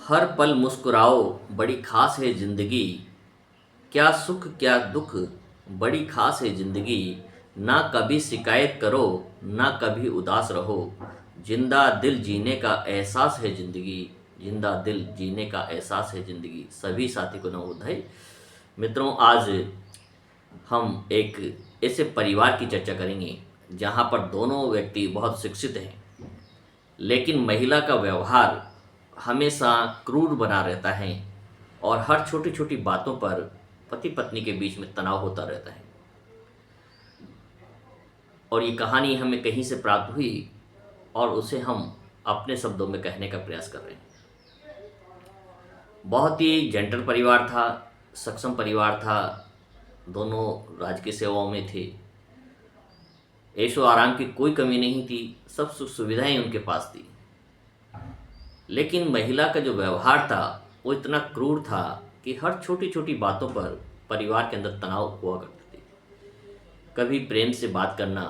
हर पल मुस्कुराओ, बड़ी खास है ज़िंदगी। क्या सुख क्या दुख, बड़ी खास है ज़िंदगी। ना कभी शिकायत करो, ना कभी उदास रहो। जिंदा दिल जीने का एहसास है ज़िंदगी। जिंदा दिल जीने का एहसास है ज़िंदगी। सभी साथी को नवोदय। मित्रों, आज हम एक ऐसे परिवार की चर्चा करेंगे जहाँ पर दोनों व्यक्ति बहुत शिक्षित हैं, लेकिन महिला का व्यवहार हमेशा क्रूर बना रहता है और हर छोटी छोटी बातों पर पति पत्नी के बीच में तनाव होता रहता है। और ये कहानी हमें कहीं से प्राप्त हुई और उसे हम अपने शब्दों में कहने का प्रयास कर रहे हैं। बहुत ही जेंटल परिवार था, सक्षम परिवार था, दोनों राजकीय सेवाओं में थे। ऐशो आराम की कोई कमी नहीं थी, सब सुख सुविधाएं उनके पास थी। लेकिन महिला का जो व्यवहार था वो इतना क्रूर था कि हर छोटी छोटी बातों पर परिवार के अंदर तनाव हुआ करते थे। कभी प्रेम से बात करना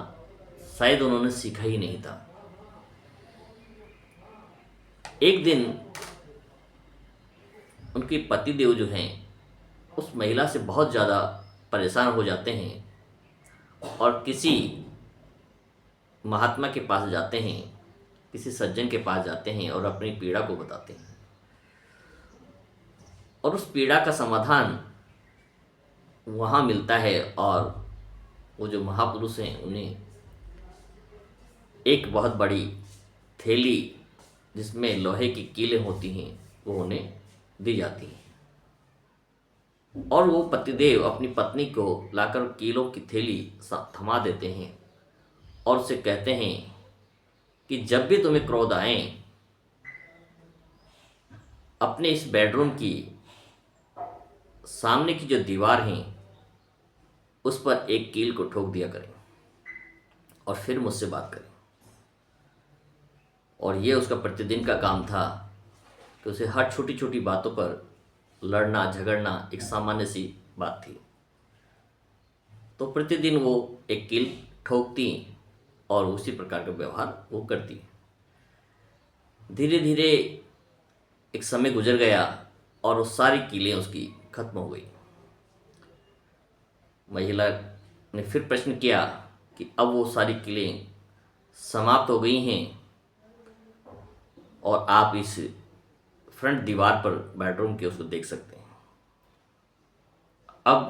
शायद उन्होंने सीखा ही नहीं था। एक दिन उनके पतिदेव जो हैं उस महिला से बहुत ज़्यादा परेशान हो जाते हैं और किसी महात्मा के पास जाते हैं, किसी सज्जन के पास जाते हैं और अपनी पीड़ा को बताते हैं। और उस पीड़ा का समाधान वहाँ मिलता है और वो जो महापुरुष हैं उन्हें एक बहुत बड़ी थैली जिसमें लोहे की कीलें होती हैं वो उन्हें दी जाती हैं। और वो पतिदेव अपनी पत्नी को लाकर कीलों की थैली थमा देते हैं और उससे कहते हैं कि जब भी तुम्हें क्रोध आए, अपने इस बेडरूम की सामने की जो दीवार है उस पर एक कील को ठोक दिया करें और फिर मुझसे बात करें। और ये उसका प्रतिदिन का काम था कि उसे हर छोटी छोटी बातों पर लड़ना झगड़ना एक सामान्य सी बात थी। तो प्रतिदिन वो एक कील ठोकती और उसी प्रकार का व्यवहार वो करती। धीरे धीरे एक समय गुजर गया और वो सारी कीलें उसकी खत्म हो गई। महिला ने फिर प्रश्न किया कि अब वो सारी कीलें समाप्त हो गई हैं और आप इस फ्रंट दीवार पर बेडरूम के उसको देख सकते हैं। अब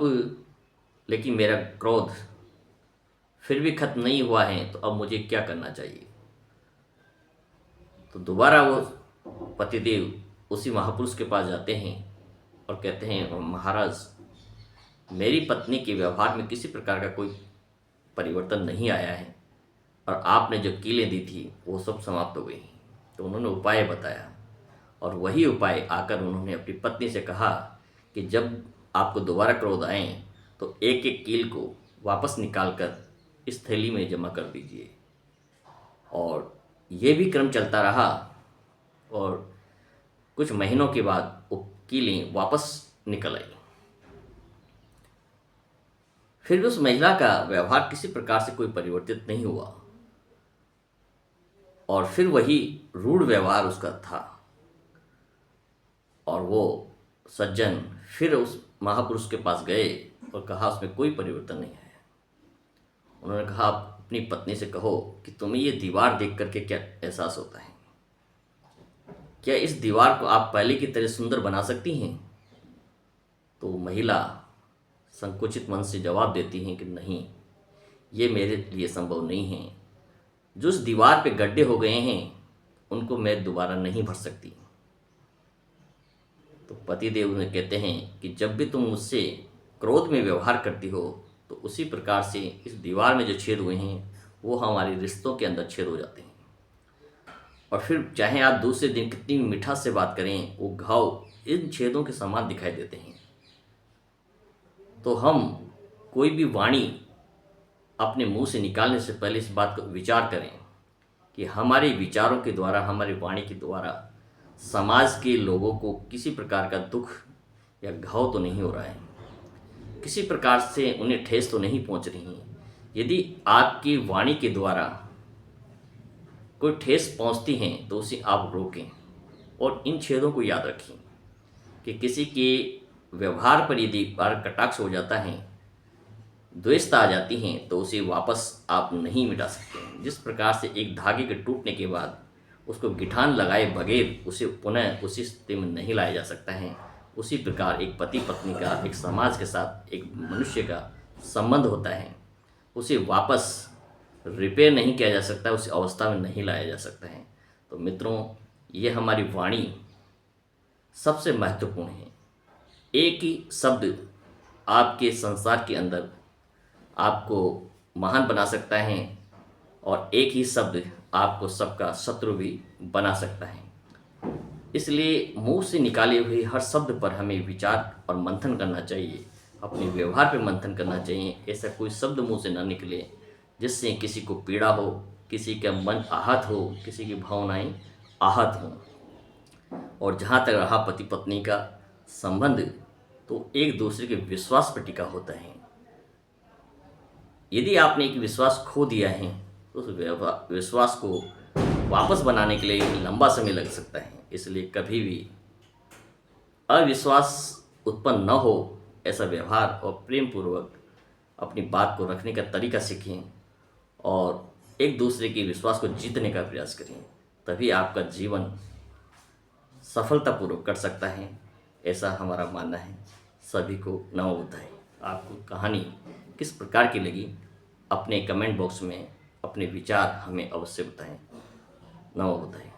लेकिन मेरा क्रोध फिर भी खत्म नहीं हुआ है, तो अब मुझे क्या करना चाहिए। तो दोबारा वो पतिदेव उसी महापुरुष के पास जाते हैं और कहते हैं, महाराज, मेरी पत्नी के व्यवहार में किसी प्रकार का कोई परिवर्तन नहीं आया है और आपने जो कीलें दी थी वो सब समाप्त हो गई। तो उन्होंने उपाय बताया और वही उपाय आकर उन्होंने अपनी पत्नी से कहा कि जब आपको दोबारा क्रोध आए तो एक एक कील को वापस निकाल कर इस थैली में जमा कर दीजिए। और ये भी क्रम चलता रहा और कुछ महीनों के बाद वो कीलें वापस निकल आई। फिर भी उस महिला का व्यवहार किसी प्रकार से कोई परिवर्तित नहीं हुआ और फिर वही रूढ़ व्यवहार उसका था। और वो सज्जन फिर उस महापुरुष के पास गए और कहा उसमें कोई परिवर्तन नहीं है। उन्होंने कहा, आप अपनी पत्नी से कहो कि तुम्हें ये दीवार देख करके क्या एहसास होता है। क्या इस दीवार को आप पहले की तरह सुंदर बना सकती हैं। तो महिला संकुचित मन से जवाब देती हैं कि नहीं, ये मेरे लिए संभव नहीं है। जो उस दीवार पे गड्ढे हो गए हैं उनको मैं दोबारा नहीं भर सकती। तो पतिदेव उन्हें कहते हैं कि जब भी तुम मुझसे क्रोध में व्यवहार करती हो तो उसी प्रकार से इस दीवार में जो छेद हुए हैं वो हमारे रिश्तों के अंदर छेद हो जाते हैं। और फिर चाहे आप दूसरे दिन कितनी मिठास से बात करें, वो घाव इन छेदों के समान दिखाई देते हैं। तो हम कोई भी वाणी अपने मुंह से निकालने से पहले इस बात को विचार करें कि हमारे विचारों के द्वारा, हमारी वाणी के द्वारा समाज के लोगों को किसी प्रकार का दुख या घाव तो नहीं हो रहा है, किसी प्रकार से उन्हें ठेस तो नहीं पहुंच रही है। यदि आपकी वाणी के द्वारा कोई ठेस पहुंचती है तो उसे आप रोकें। और इन छेदों को याद रखें कि किसी के व्यवहार पर यदि बार कटाक्ष हो जाता है, द्वेषता आ जाती हैं, तो उसे वापस आप नहीं मिटा सकते हैं। जिस प्रकार से एक धागे के टूटने के बाद उसको गिठान लगाए बगैर उसे पुनः उसी स्थिति में नहीं लाया जा सकता है, उसी प्रकार एक पति पत्नी का, एक समाज के साथ एक मनुष्य का संबंध होता है, उसे वापस रिपेयर नहीं किया जा सकता, उस अवस्था में नहीं लाया जा सकता है। तो मित्रों, ये हमारी वाणी सबसे महत्वपूर्ण है। एक ही शब्द आपके संसार के अंदर आपको महान बना सकता है और एक ही शब्द आपको सबका शत्रु भी बना सकता है। इसलिए मुंह से निकाले हुए हर शब्द पर हमें विचार और मंथन करना चाहिए, अपने व्यवहार पर मंथन करना चाहिए। ऐसा कोई शब्द मुंह से ना निकले जिससे किसी को पीड़ा हो, किसी का मन आहत हो, किसी की भावनाएं आहत हों। और जहाँ तक रहा पति पत्नी का संबंध, तो एक दूसरे के विश्वास पर टिका होता है। यदि आपने एक विश्वास खो दिया है तो उस विश्वास को वापस बनाने के लिए लंबा समय लग सकता है। इसलिए कभी भी अविश्वास उत्पन्न न हो, ऐसा व्यवहार और प्रेम पूर्वक अपनी बात को रखने का तरीका सीखें और एक दूसरे के विश्वास को जीतने का प्रयास करें। तभी आपका जीवन सफलतापूर्वक कट सकता है, ऐसा हमारा मानना है। सभी को नमो बुद्धाय। आपको कहानी किस प्रकार की लगी, अपने कमेंट बॉक्स में अपने विचार हमें अवश्य बताएं। नमो बुद्धाय।